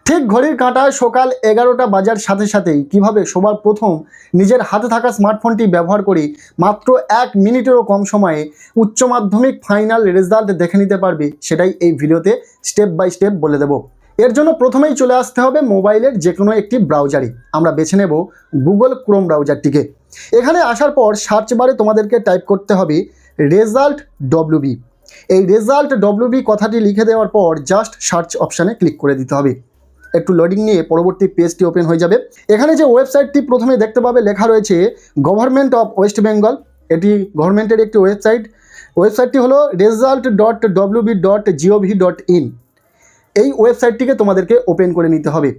ঠিক ঘড়ির কাঁটায় সকাল 11টা বাজার সাথে সাথেই কিভাবে সবার প্রথম নিজের হাতে থাকা স্মার্টফোনটি ব্যবহার করে মাত্র 1 মিনিটেরও কম সময়ে উচ্চ মাধ্যমিক ফাইনাল রেজাল্ট দেখে নিতে পারবে, সেটাই এই ভিডিওতে স্টেপ বাই স্টেপ বলে দেব। এর জন্য প্রথমেই চলে আসতে হবে মোবাইলের যে কোনো একটি ব্রাউজারে। আমরা বেছে নেব গুগল ক্রোম ব্রাউজারটিকে। এখানে আসার পর সার্চ বারে তোমাদেরকে টাইপ করতে হবে রেজাল্ট ডব্লিউবি। এই রেজাল্ট ডব্লিউবি কথাটি লিখে দেওয়ার পর জাস্ট সার্চ অপশানে ক্লিক করে দিতে হবে। একটু লোডিং নিয়ে পরবর্তী পেজটি ওপেন হয়ে যাবে। এখানে যে ওয়েবসাইটটি প্রথমে দেখতে পাবে লেখা রয়েছে গভর্নমেন্ট অফ ওয়েস্ট বেঙ্গল। এটি গভর্নমেন্টের একটি ওয়েবসাইটটি হলো result.wb.gov.in। এই ওয়েবসাইটটিকে তোমাদেরকে ওপেন করে নিতে হবে।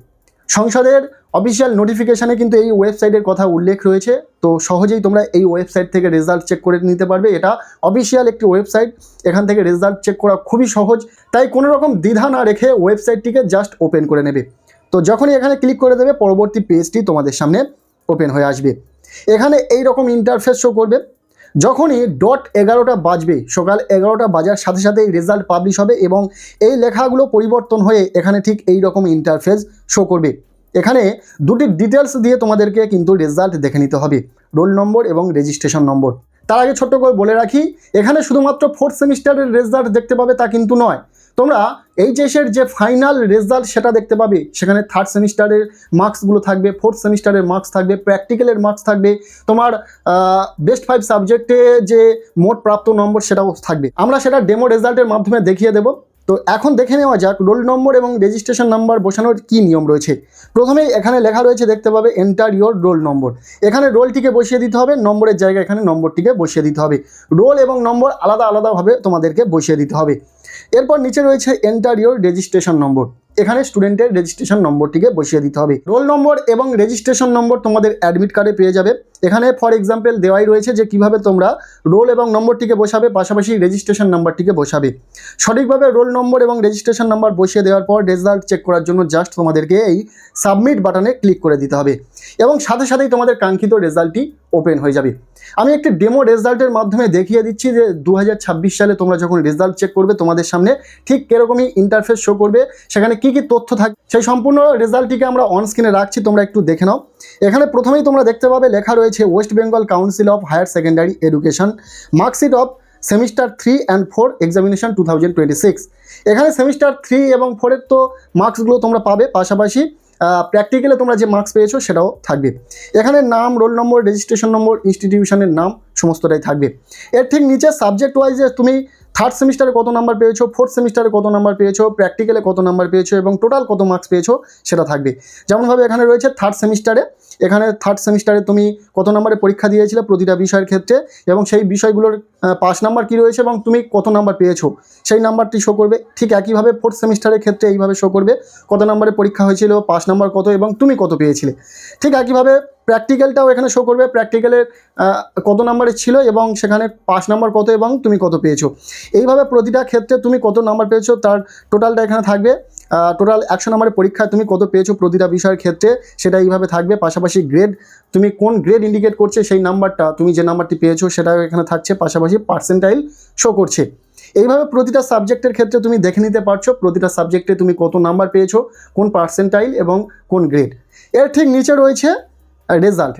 সংসদের অফিসিয়াল নোটিফিকেশানে কিন্তু এই ওয়েবসাইটের কথা উল্লেখ রয়েছে, তো সহজেই তোমরা এই ওয়েবসাইট থেকে রেজাল্ট চেক করে নিতে পারবে। এটা অফিসিয়াল একটি ওয়েবসাইট, এখান থেকে রেজাল্ট চেক করা খুবই সহজ, তাই কোনো রকম দ্বিধা না রেখে ওয়েবসাইটটিকে জাস্ট ওপেন করে নেবে। তো যখনই এখানে ক্লিক করে দেবে পরবর্তী পেজটি তোমাদের সামনে ওপেন হয়ে আসবে। এখানে এই রকম ইন্টারফেস শো করবে। যখনই 11টা বাজবে, সকাল 11টা বাজার সাথে সাথেই রেজাল্ট পাবলিশ হবে এবং এই লেখাগুলো পরিবর্তন হয়ে এখানে ঠিক এই রকম ইন্টারফেস শো করবে। এখানে দুটি ডিটেলস দিয়ে তোমাদেরকে কিন্তু রেজাল্ট দেখে নিতে হবে, রোল নম্বর এবং রেজিস্ট্রেশন নম্বর। তার আগে ছোট্ট করে বলে রাখি, এখানে শুধুমাত্র 4th সেমিস্টারের রেজাল্ট দেখতে পাবে তা কিন্তু নয়। তোমরা এইচএসের যে ফাইনাল রেজাল্ট সেটা দেখতে পাবে। সেখানে 3rd সেমিস্টারের মার্কসগুলো থাকবে, 4th সেমিস্টারের মার্কস থাকবে, প্র্যাকটিক্যালের মার্কস থাকবে, তোমার বেস্ট 5 সাবজেক্টে যে মোট প্রাপ্ত নম্বর সেটাও থাকবে। আমরা সেটা ডেমো রেজাল্টের মাধ্যমে দেখিয়ে দেবো। তো এখন দেখে নেওয়া যাক রোল নম্বর এবং রেজিস্ট্রেশন নাম্বার বসানোর কী নিয়ম রয়েছে। প্রথমেই এখানে লেখা রয়েছে দেখতে পাবে এন্টার ইয়োর রোল নম্বর। এখানে রোলটিকে বসিয়ে দিতে হবে, নম্বরের জায়গায় এখানে নম্বরটিকে বসিয়ে দিতে হবে। রোল এবং নম্বর আলাদা আলাদাভাবে তোমাদেরকে বসিয়ে দিতে হবে। এরপর নিচে রয়েছে এন্টার ইয়োর রেজিস্ট্রেশন নম্বর। এখানে স্টুডেন্টের রেজিস্ট্রেশন নম্বরটিকে বসিয়ে দিতে হবে। রোল নম্বর এবং রেজিস্ট্রেশন নম্বর তোমাদের অ্যাডমিট কার্ডে পেয়ে যাবে। এখানে ফর এক্সাম্পল দেওয়াই রয়েছে যে কিভাবে তোমরা রোল এবং নম্বরটিকে বসাবে, পাশাপাশি রেজিস্ট্রেশন নাম্বারটিকে বসাবে। সঠিকভাবে রোল নম্বর এবং রেজিস্ট্রেশন নাম্বার বসিয়ে দেওয়ার পর রেজাল্ট চেক করার জন্য জাস্ট তোমাদেরকে এই সাবমিট বাটনে ক্লিক করে দিতে হবে এবং সাথে সাথেই তোমাদের কাঙ্ক্ষিত রেজাল্টটি ওপেন হয়ে যাবে। আমি একটি ডেমো রেজাল্টের মাধ্যমে দেখিয়ে দিচ্ছি যে 2026 সালে তোমরা যখন রেজাল্ট চেক করবে তোমাদের সামনে ঠিক এরকমই ইন্টারফেস শো করবে। সেখানে কি কি তথ্য থাকবে সেই সম্পূর্ণ রেজাল্টটিকে আমরা অন স্ক্রিনে রাখছি, তোমরা একটু দেখে নাও। এখানে প্রথমেই তোমরা দেখতে পাবে লেখা রয়েছে West Bengal Council of Higher Secondary Education marksheet of semester 3 and 4 examination 2026। এখানে সেমিস্টার 3 এবং 4-এর তো মার্কসগুলো তোমরা পাবে, পাশাপাশি প্র্যাকটিক্যালে তোমরা যে মার্কস পেয়েছো সেটাও থাকবে। এখানে নাম, রোল নম্বর, রেজিস্ট্রেশন নম্বর, ইনস্টিটিউশনের নাম সমস্তটাই থাকবে। এর ঠিক নিচে সাবজেক্ট ওয়াইজে তুমি 3rd সেমিস্টারে কত নাম্বার পেয়েছো, 4th সেমিস্টারে কত নাম্বার পেয়েছো, প্র্যাকটিক্যালে কত নাম্বার পেয়েছো এবং টোটাল কত মার্কস পেয়েছো সেটা থাকবে। যেমনভাবে এখানে রয়েছে 3rd সেমিস্টারে, এখানে 3rd সেমিস্টারে তুমি কত নাম্বারে পরীক্ষা দিয়েছিলে প্রতিটা বিষয়ের ক্ষেত্রে এবং সেই বিষয়গুলোর পাস নাম্বার কী রয়েছে এবং তুমি কত নাম্বার পেয়েছো সেই নাম্বারটি শো করবে। ঠিক একইভাবে 4th সেমিস্টারের ক্ষেত্রে এইভাবে শো করবে কত নাম্বারে পরীক্ষা হয়েছিল, পাস নাম্বার কত এবং তুমি কত পেয়েছিলে। ঠিক একইভাবে প্র্যাকটিক্যালটাও এখানে শো করবে, প্র্যাকটিক্যালের কত নাম্বারে ছিল এবং সেখানে পাস নাম্বার কত এবং তুমি কত পেয়েছো। এইভাবে প্রতিটা ক্ষেত্রে তুমি কত নাম্বার পেয়েছো তার টোটালটা এখানে থাকবে। টোটাল 100 নম্বরের পরীক্ষায় তুমি কত পেয়েছো প্রতিটা বিষয়ের ক্ষেত্রে সেটা এইভাবে থাকবে। পাশাপাশি গ্রেড, তুমি কোন গ্রেড ইন্ডিকেট করছে সেই নাম্বারটা, তুমি যে নাম্বারটি পেয়েছো সেটাও এখানে থাকছে, পাশাপাশি পার্সেন্টাইল শো করছে। এইভাবে প্রতিটা সাবজেক্টের ক্ষেত্রে তুমি দেখে নিতে পারছো প্রতিটা সাবজেক্টে তুমি কত নাম্বার পেয়েছো, কোন পার্সেন্টাইল এবং কোন গ্রেড। এর ঠিক নিচে রয়েছে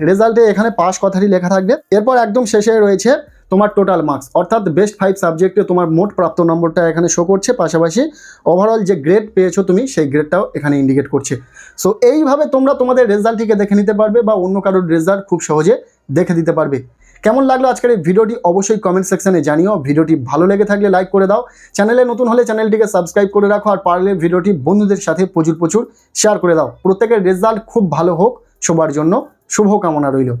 রেজাল্টে এখানে পাস কথাটি লেখা থাকবে। এরপর একদম শেষে রয়েছে তোমার টোটাল মার্কস, অর্থাৎ বেস্ট 5 সাবজেক্টে তোমার মোট প্রাপ্ত নম্বরটা এখানে শো করছে, পাশাপাশি ওভারঅল যে গ্রেড পেয়েছো তুমি সেই গ্রেডটাও এখানে ইন্ডিকেট করছে। সো এইভাবে তোমরা তোমাদের রেজাল্টটিকে দেখে নিতে পারবে বা অন্য কারোর রেজাল্ট খুব সহজে দেখে দিতে পারবে। কেমন লাগলো আজকের এই ভিডিওটি অবশ্যই কমেন্ট সেকশনে জানিও। ভিডিওটি ভালো লেগে থাকলে লাইক করে দাও, চ্যানেলে নতুন হলে চ্যানেলটিকে সাবস্ক্রাইব করে রাখো, আর পারলে ভিডিওটি বন্ধুদের সাথে প্রচুর শেয়ার করে দাও। প্রত্যেকের রেজাল্ট খুব ভালো হোক, সবার জন্য শুভকামনা রইল।